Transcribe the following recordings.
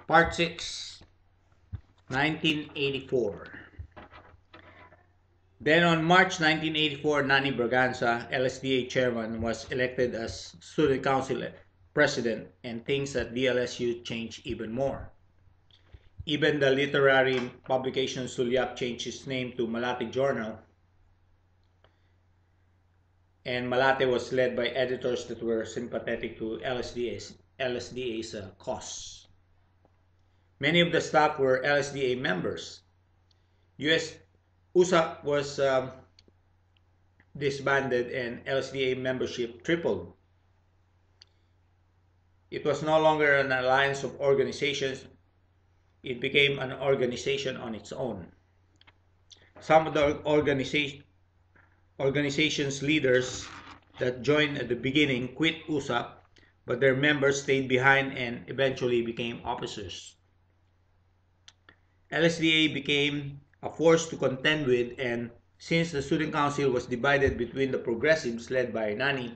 Part 6, 1984. Then on March 1984, Nani Braganza, LSDA chairman, was elected as student council president, and things at DLSU changed even more. Even the literary publication Sulyap changed its name to Malate Journal, and Malate was led by editors that were sympathetic to LSDA's cause. Many of the staff were LSDA members. USA was disbanded and LSDA membership tripled. It was no longer an alliance of organizations. It became an organization on its own. Some of the organization's leaders that joined at the beginning quit USA, but their members stayed behind and eventually became officers. LSDA became a force to contend with, and since the student council was divided between the progressives led by Nani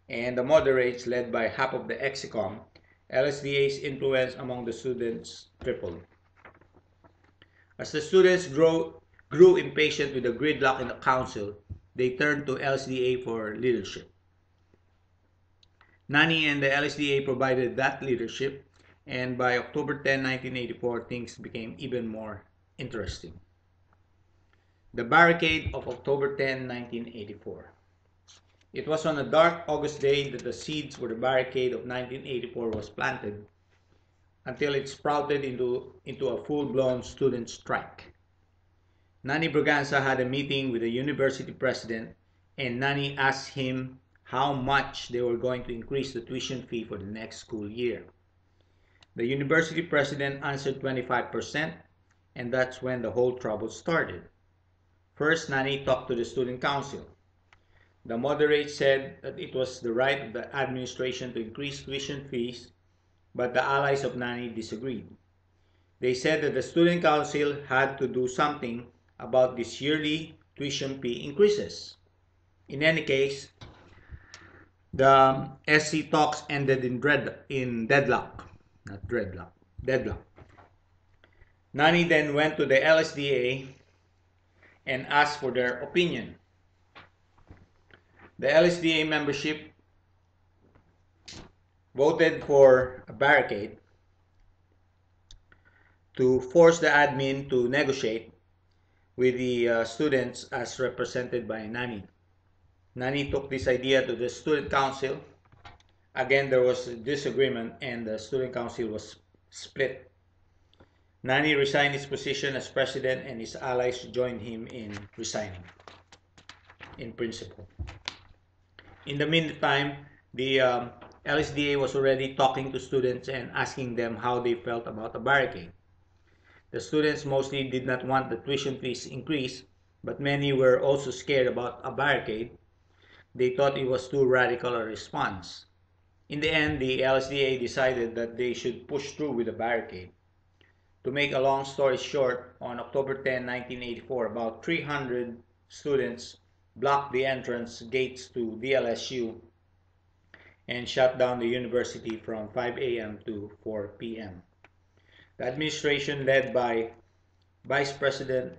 and the moderates led by half of the execom, LSDA's influence among the students tripled. As the students grew impatient with the gridlock in the council, they turned to LSDA for leadership. Nani and the LSDA provided that leadership, and by October 10, 1984, things became even more interesting. The barricade of October 10, 1984. It was on a dark August day that the seeds for the barricade of 1984 was planted until it sprouted into a full-blown student strike. Nani Braganza had a meeting with the university president, and Nani asked him how much they were going to increase the tuition fee for the next school year. The university president answered 25%, and that's when the whole trouble started. First, Nani talked to the student council. The moderate said that it was the right of the administration to increase tuition fees, but the allies of Nani disagreed. They said that the student council had to do something about these yearly tuition fee increases. In any case, the SC talks ended in deadlock. Nani then went to the LSDA and asked for their opinion. The LSDA membership voted for a barricade to force the admin to negotiate with the students as represented by Nani. Nani took this idea to the student council. Again, there was a disagreement and the student council was split. Nani resigned his position as president and his allies joined him in resigning, in principle. In the meantime, the LSDA was already talking to students and asking them how they felt about the barricade. The students mostly did not want the tuition fees increase, but many were also scared about a barricade. They thought it was too radical a response. In the end, the LSDA decided that they should push through with the barricade. To make a long story short, on October 10, 1984, about 300 students blocked the entrance gates to DLSU and shut down the university from 5 a.m. to 4 p.m. The administration, led by Vice President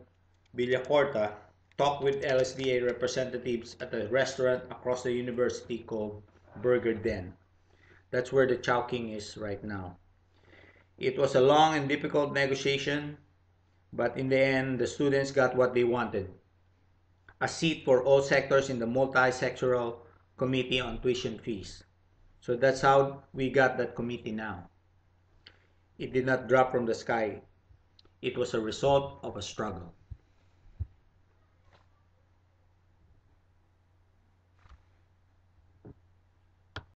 Villacorta, talked with LSDA representatives at a restaurant across the university called Burger Den. That's where the Chowking is right now. It was a long and difficult negotiation, but in the end, the students got what they wanted: a seat for all sectors in the multi-sectoral committee on tuition fees. So that's how we got that committee now. It did not drop from the sky. It was a result of a struggle.